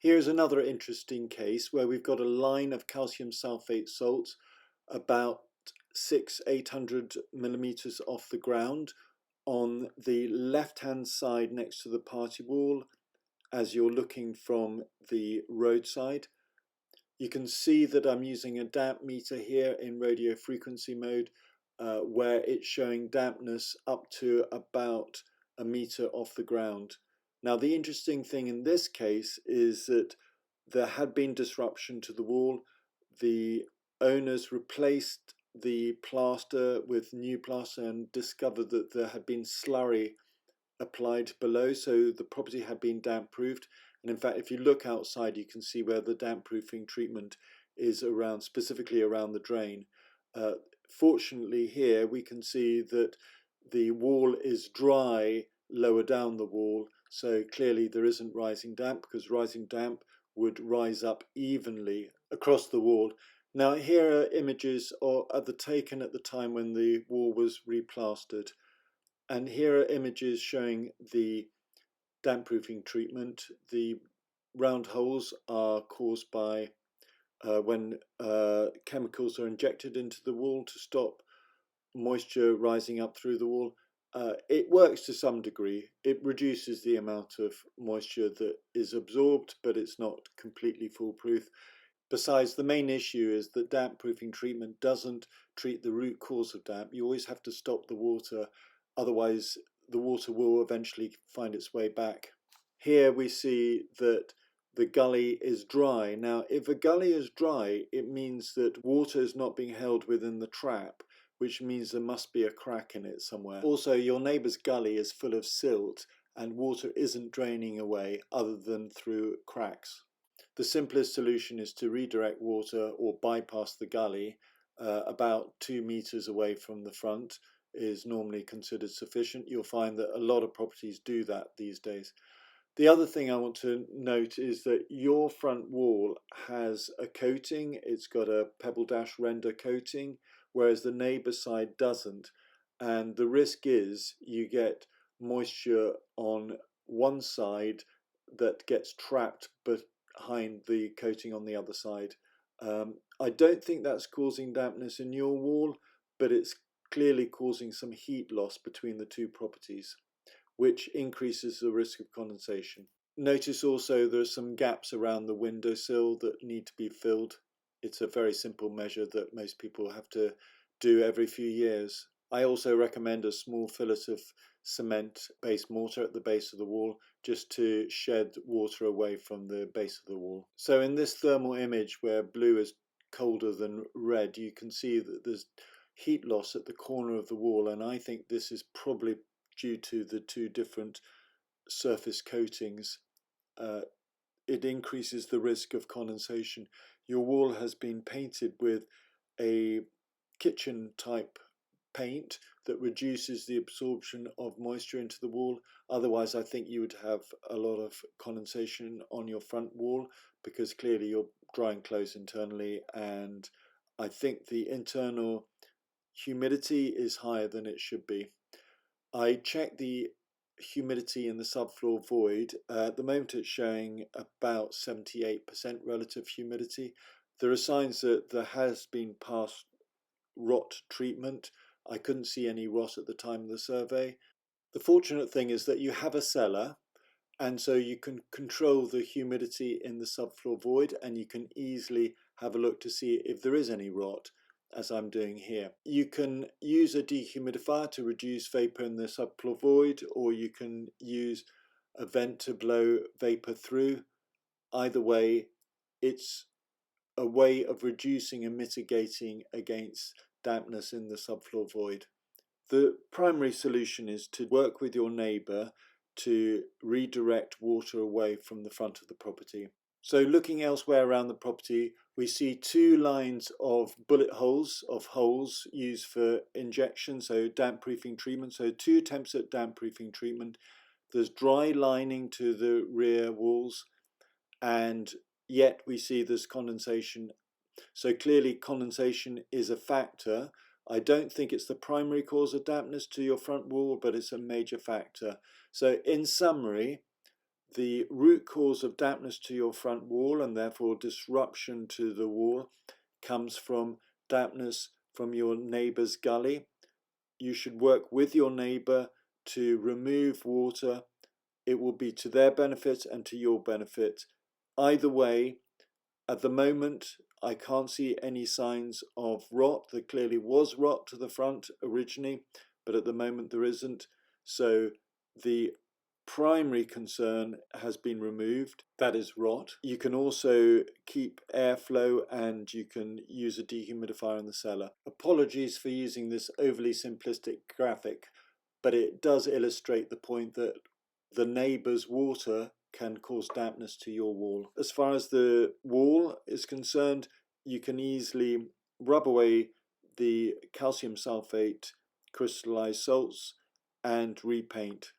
Here's another interesting case where we've got a line of calcium sulfate salts about 800 millimeters off the ground on the left hand side next to the party wall as you're looking from the roadside. You can see that I'm using a damp meter here in radio frequency mode where it's showing dampness up to about a meter off the ground. Now the interesting thing in this case is that there had been disruption to the wall. The owners replaced the plaster with new plaster and discovered that there had been slurry applied below, so the property had been damp proofed. And in fact, if you look outside, you can see where the damp proofing treatment is around, specifically around the drain. Fortunately here we can see that the wall is dry lower down the wall, so clearly there isn't rising damp, because rising damp would rise up evenly across the wall. Now here are images taken at the time when the wall was replastered, and here are images showing the damp proofing treatment. The round holes are caused by when chemicals are injected into the wall to stop moisture rising up through the wall. It works to some degree. It reduces the amount of moisture that is absorbed, but it's not completely foolproof. Besides, the main issue is that damp proofing treatment doesn't treat the root cause of damp. You always have to stop the water, otherwise the water will eventually find its way back. Here we see that the gully is dry. Now, if a gully is dry, it means that water is not being held within the trap, which means there must be a crack in it somewhere. Also, your neighbour's gully is full of silt and water isn't draining away other than through cracks. The simplest solution is to redirect water or bypass the gully. About 2 meters away from the front is normally considered sufficient. You'll find that a lot of properties do that these days. The other thing I want to note is that your front wall has a coating. It's got a pebble dash render coating, whereas the neighbour side doesn't. And the risk is you get moisture on one side that gets trapped behind the coating on the other side. I don't think that's causing dampness in your wall, but it's clearly causing some heat loss between the two properties, which increases the risk of condensation. Notice also there are some gaps around the windowsill that need to be filled. It's a very simple measure that most people have to do every few years. I also recommend a small fillet of cement-based mortar at the base of the wall, just to shed water away from the base of the wall. So in this thermal image where blue is colder than red, you can see that there's heat loss at the corner of the wall, and I think this is probably due to the two different surface coatings. It increases the risk of condensation. Your wall has been painted with a kitchen type paint that reduces the absorption of moisture into the wall. Otherwise, I think you would have a lot of condensation on your front wall, because clearly you're drying clothes internally, and I think the internal humidity is higher than it should be. I checked the humidity in the subfloor void. At the moment it's showing about 78% relative humidity. There are signs that there has been past rot treatment. I couldn't see any rot at the time of the survey. The fortunate thing is that you have a cellar, and so you can control the humidity in the subfloor void, and you can easily have a look to see if there is any rot, as I'm doing here. You can use a dehumidifier to reduce vapor in the subfloor void, or you can use a vent to blow vapor through. Either way, it's a way of reducing and mitigating against dampness in the subfloor void. The primary solution is to work with your neighbour to redirect water away from the front of the property. So looking elsewhere around the property, we see 2 lines of bullet holes, used for injection, so damp proofing treatment. So 2 attempts at damp proofing treatment. There's dry lining to the rear walls, and yet we see there's condensation. So clearly condensation is a factor. I don't think it's the primary cause of dampness to your front wall, but it's a major factor. So in summary, the root cause of dampness to your front wall, and therefore disruption to the wall, comes from dampness from your neighbour's gully. You should work with your neighbour to remove water. It will be to their benefit and to your benefit. Either way, at the moment, I can't see any signs of rot. There clearly was rot to the front originally, but at the moment there isn't. So the primary concern has been removed, that is rot. You can also keep airflow and you can use a dehumidifier in the cellar. Apologies for using this overly simplistic graphic, but it does illustrate the point that the neighbour's water can cause dampness to your wall. As far as the wall is concerned, you can easily rub away the calcium sulfate crystallized salts and repaint.